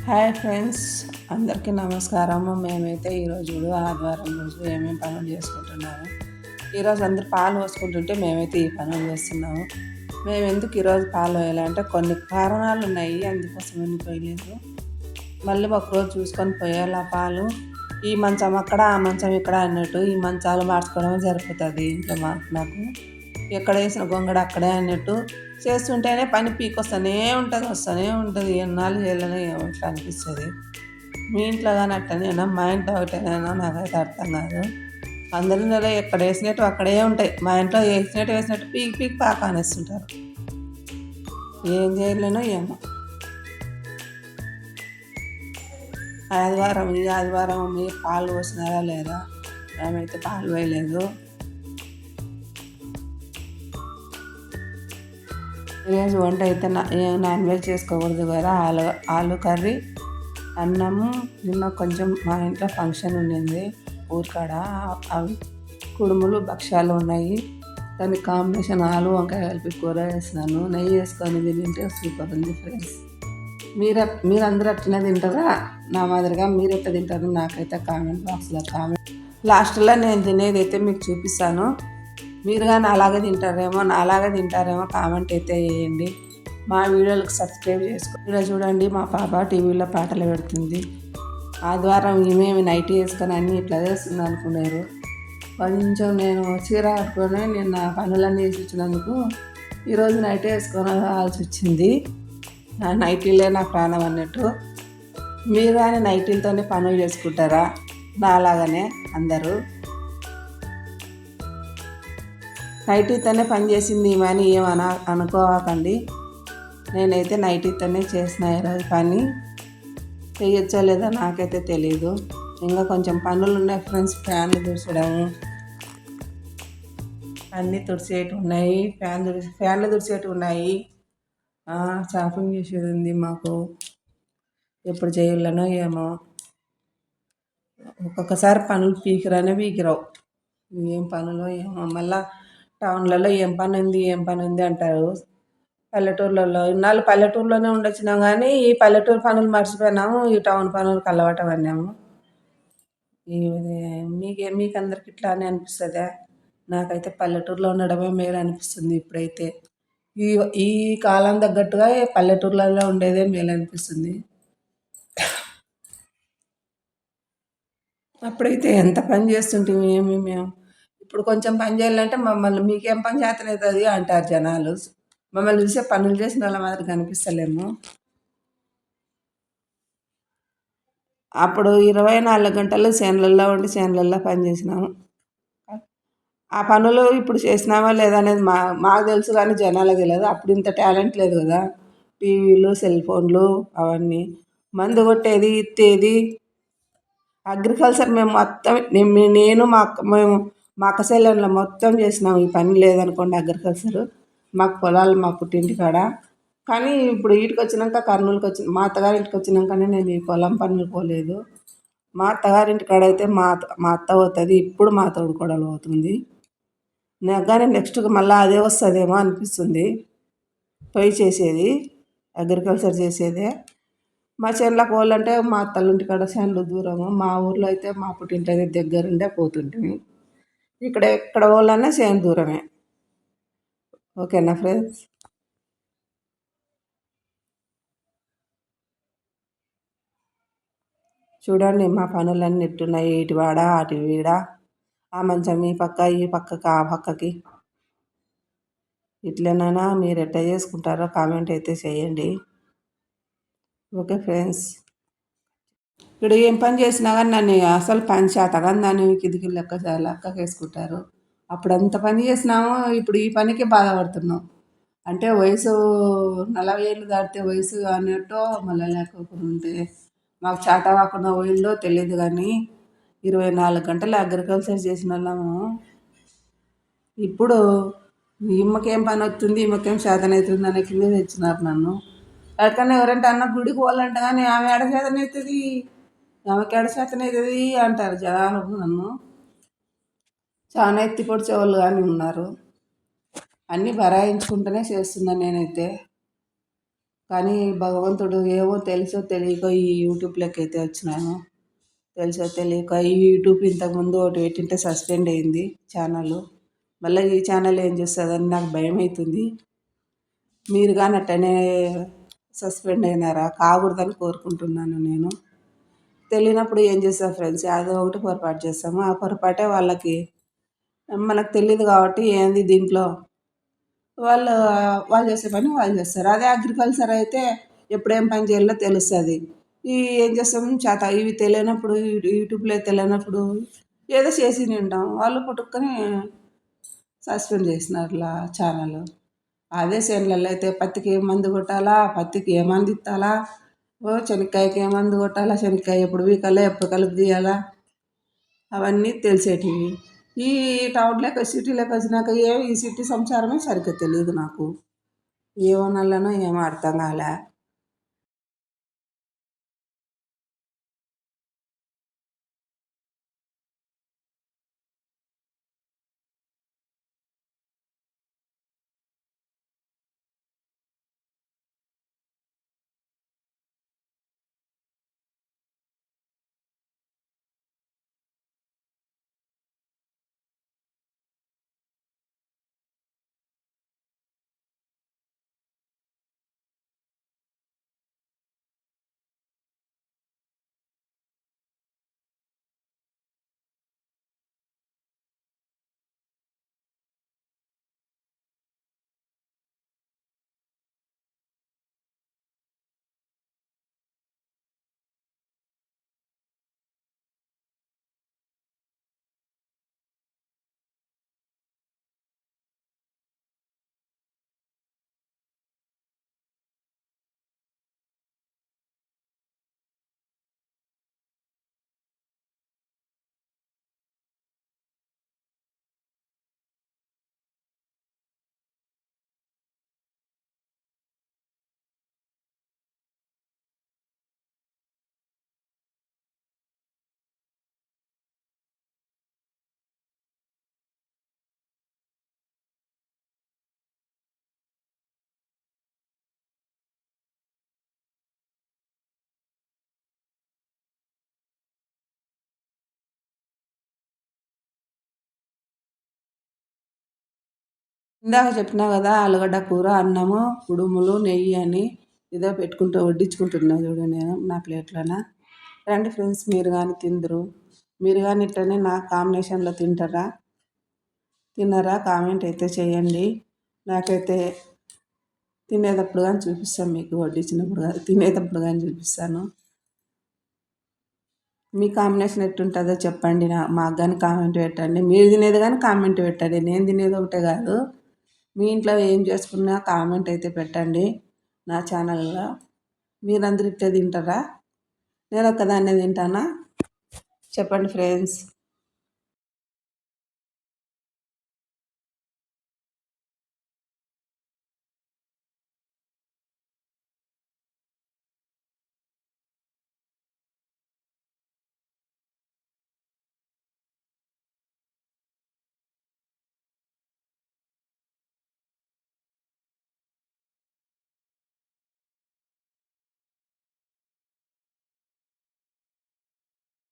Hi friends, అందరికీ నమస్కారము. మేమైతే ఈరోజు ఆదివారం రోజు ఏమేమి పనులు చేసుకుంటున్నాము. ఈరోజు అందరు పాలు పోసుకుంటుంటే మేమైతే ఈ పనులు చేస్తున్నాము. మేము ఎందుకు ఈరోజు పాలు పోయాలంటే కొన్ని కారణాలు ఉన్నాయి, అందుకోసం పోయలేదు. మళ్ళీ ఒకరోజు చూసుకొని పోయాలి ఆ పాలు. ఈ మంచం అక్కడ, ఆ మంచం ఇక్కడ అన్నట్టు ఈ మంచాలు మార్చుకోవడమే సరిపోతుంది ఇంట్లో నాకు. ఎక్కడ వేసిన గొంగడ అక్కడే అన్నట్టు చేస్తుంటేనే పని పీకొస్తూనే వస్తూనే ఉంటుంది. ఎన్నాళ్ళు చేయాలని ఇట్లా అనిపిస్తుంది. మీ ఇంట్లో కానీ అట్టనేనా, మా ఇంట్లో ఒకటేనా నాకైతే అర్థం కాదు. అందరి నెల ఎక్కడ వేసినట్టు అక్కడే ఉంటాయి. మా ఇంట్లో వేసినట్టు పీకి పాక అనేస్తుంటారు. ఏం చేయలేనో ఏమో. ఈ ఆదివారం మీరు పాలు పోసినారా లేదా? మేమైతే పాలు వేయలేదు. ఈరోజు వంట అయితే నాన్ వెజ్ చేసుకోకూడదు కదా. ఆలు కర్రీ, అన్నము. నిన్న కొంచెం మా ఇంట్లో ఫంక్షన్ ఉండింది ఊరికాడ. అవి కుడుములు, భక్ష్యాలు ఉన్నాయి. దానికి కాంబినేషన్ ఆలు వంకాయ కలిపి కూర వేసినాను. నెయ్యి వేసుకొని తింటే సూపర్ ఉంది ఫ్రెండ్స్. మీరందరూ అట్లనే తింటారా నా మాదిరిగా? మీరు ఎట్లా తింటారు నాకైతే కామెంట్ బాక్స్లో లాస్ట్లో నేను తినేది అయితే మీకు చూపిస్తాను. మీరు కానీ అలాగే తింటారేమో కామెంట్ అయితే వేయండి. మా వీడియోలకు సబ్స్క్రైబ్ చేసుకోండి. ఇలా చూడండి, మా పాప టీవీలో పాటలు పెడుతుంది. ఆదివారం ఈమెమి నైట్ వేసుకొని అన్నీ ఇట్లా చేస్తుంది అనుకున్నారు. కొంచెం నేను చీర కట్టుకొని నిన్న పనులన్నీ వేసి వచ్చినందుకు ఈరోజు నైట్ వేసుకొని రావాల్సి వచ్చింది. నా నైటీలే నా ప్రాణం అన్నట్టు. మీరు కానీ నైటీలతోనే పనులు చేసుకుంటారా నా అలాగనే అందరూ? నైటీతోనే పని చేసింది అని ఏమన్నా అనుకోకండి. నేనైతే నైటీతోనే చేసిన ఈరోజు పని. చేయొచ్చో లేదో నాకైతే తెలీదు. ఇంకా కొంచెం పనులు ఉన్నాయి ఫ్రెండ్స్. ఫ్యాన్లు తుడిచడము, అన్నీ తుడిచేటి ఉన్నాయి. ఫ్యాన్లు తుడిచేటి ఉన్నాయి. షాపింగ్ చేసేది ఉంది మాకు. ఎప్పుడు చేయాలనో ఏమో. ఒక్కొక్కసారి పనులు పీకిరావు. ఏం పనులో ఏమో. మళ్ళీ టౌన్లలో ఏం పని ఉంది అంటారు. పల్లెటూర్లలో ఇన్నాళ్ళు పల్లెటూరులోనే ఉండొచ్చినాం, కానీ ఈ పల్లెటూరు పనులు మర్చిపోయినాము. ఈ టౌన్ పనులకు అలవాటు పడినాము. మీకు అందరికి ఇట్లానే అనిపిస్తుందా? నాకైతే పల్లెటూరులో ఉండడమే మేలు అనిపిస్తుంది ఇప్పుడైతే. ఈ కాలం తగ్గట్టుగా పల్లెటూర్లలో ఉండేదే మేలు అనిపిస్తుంది. అప్పుడైతే ఎంత పని చేస్తుంటే మేము ఇప్పుడు కొంచెం పని చేయాలంటే మమ్మల్ని మీకేం పని చేతనవుతుంది అంటారు జనాలు. మమ్మల్ని చూసే పనులు చేసిన వాళ్ళ మాదిరి కనిపిస్తలేము. అప్పుడు 24 గంటలు చేనులలో ఉండి చేనులలో పని చేసినాము. ఆ పనులు ఇప్పుడు చేసినామా లేదా అనేది మాకు తెలుసు, కానీ జనాలకు తెలియదు. అప్పుడు ఇంత టాలెంట్ లేదు కదా. టీవీలు, సెల్ ఫోన్లు అవన్నీ. మందు కొట్టేది, ఇత్తేది, అగ్రికల్చర్ మేము మొత్తం నేను మా అక్క చెల్లెళ్ళు మొత్తం చేసినాం. ఈ పని లేదనుకోండి అగ్రికల్చర్. మాకు పొలాలు మా పుట్టింటి కాడ. కానీ ఇప్పుడు వీటికి వచ్చినాక కర్నూలుకి మా అత్తగారింటికి వచ్చినాకనే నేను ఈ పొలం పనులు పోలేదు. మా అత్తగారింటి కాడ అయితే మా అత్త పోతుంది. ఇప్పుడు మా తోడుకోడలు పోతుంది. నాకు కానీ నెక్స్ట్ మళ్ళీ అదే వస్తుందేమో అనిపిస్తుంది. పొయ్యి చేసేది అగ్రికల్చర్ చేసేదే. మా చేనులకు పోవాలంటే మా అత్తలుంటి కాడ చేనులు దూరము. మా ఊర్లో అయితే మా పుట్టింటి దగ్గరుండే పోతుంటుంది. ఇక్కడ ఎక్కడ పోవాలన్నా చేను దూరమే. ఓకేనా ఫ్రెండ్స్? చూడండి మా పనులన్నీ ఎట్టున్నాయి. ఇటు వాడ అటు వీడ, ఆ మంచం ఈ పక్క, ఈ పక్కకి, ఆ పక్కకి. ఇట్లనైనా మీరు ఎట్లా చేసుకుంటారో కామెంట్ అయితే చేయండి. Okay friends. ఇక్కడ ఏం పని చేసినా కానీ నన్ను అసలు పని చేత కానీ దాన్ని కిందికి లెక్క వేసుకుంటారు. అప్పుడు అంత పని చేసినాము, ఇప్పుడు ఈ పనికి బాధపడుతున్నాం. అంటే వయసు 40 ఏళ్ళు దాటితే వయసు అన్నట్టు మళ్ళీ లేకపోకుండా ఉంటే మాకు చేత కాకుండా పోయిందో తెలియదు. కానీ 24 గంటలు అగ్రికల్చర్ చేసిన వాళ్ళము. ఇప్పుడు ఈమెకేం పని వస్తుంది, ఈమెకేం చేతనవుతుంది అనే కింద తెచ్చినారు నన్ను. ఎక్కడన్నా ఎవరంటే అన్న గుడికి పోవాలంటే కానీ ఆమె ఎడ చేతనవుతుంది, ఆమెకి ఎడ చేతనవుతుంది అంటారు జనాలు. నన్ను చాలా ఎత్తి పొడిచేవాళ్ళు కానీ ఉన్నారు. అన్నీ బరాయించుకుంటూనే చేస్తున్నాను నేనైతే. కానీ భగవంతుడు ఏమో తెలుసో తెలియకో ఈ యూట్యూబ్లోకి అయితే వచ్చినాను. తెలుసో తెలియక ఈ యూట్యూబ్ ఇంతకుముందు ఒకటి పెట్టింటే సస్పెండ్ అయింది ఛానల్. మళ్ళీ ఈ ఛానల్ ఏం చేస్తుందని నాకు భయం అవుతుంది. మీరు కానీ అట్టనే సస్పెండ్ అయినారా? కాకూడదని కోరుకుంటున్నాను నేను. తెలియనప్పుడు ఏం చేస్తాం ఫ్రెండ్స్, ఏదో ఒకటి పొరపాటు చేస్తాము. ఆ పొరపాటే వాళ్ళకి మనకు తెలియదు కాబట్టి ఏంది దీంట్లో వాళ్ళు వాళ్ళు చేసే పని వాళ్ళు చేస్తారు. అదే అగ్రికల్చర్ అయితే ఎప్పుడేం పని చేయాలో తెలుస్తుంది. ఈ ఏం చేస్తాం చేత ఇవి తెలియనప్పుడు యూట్యూబ్లో తెలియనప్పుడు ఏదో చేసి ఉంటాం. వాళ్ళు పుట్టుకొని సస్పెండ్ చేసినారు ఛానల్. అదే చేనులలో అయితే పత్తికి ఏ మందు కొట్టాలా, పత్తికి ఏ మందు ఇత్తాలా, ఓ శనక్కాయకి ఏ మందు కొట్టాలా, శనక్కాయ ఎప్పుడు వీకాలా, ఎప్పుడు కలుపు తీయాలా, అవన్నీ తెలిసేటివి. ఈ టౌన్లోకి సిటీలోకి వచ్చినాక ఈ సిటీ సంసారమే సరిగ్గా తెలియదు నాకు. ఏమనాలనో ఏమో అర్థం కాలే. ఇందాక చెప్పినా కదా, ఆలుగడ్డ కూర, అన్నము, కుడుములు, నెయ్యి అని ఇదో పెట్టుకుంటూ వడ్డించుకుంటున్నా చూడు నేను నా ప్లేట్లోన. రండి ఫ్రెండ్స్, మీరు కానీ తిందరు. మీరు కానీ ఇట్లనే నా కాంబినేషన్లో తిన్నారా? కామెంట్ అయితే చేయండి. నాకైతే తినేటప్పుడు కానీ చూపిస్తాను మీకు, వడ్డించినప్పుడు కానీ తినేటప్పుడు కానీ చూపిస్తాను. మీ కాంబినేషన్ ఎట్టుంటుందో చెప్పండి. మాకు కానీ కామెంట్ పెట్టండి. మీరు తినేది కానీ కామెంట్ పెట్టండి. నేను తినేది ఒకటే కాదు, మీ ఇంట్లో ఏం చేసుకున్నా కామెంట్ అయితే పెట్టండి నా ఛానల్లో. మీరందరూ ఇట్టే తింటారా? నేను ఒక్కదాన్నే తింటానా? చెప్పండి ఫ్రెండ్స్.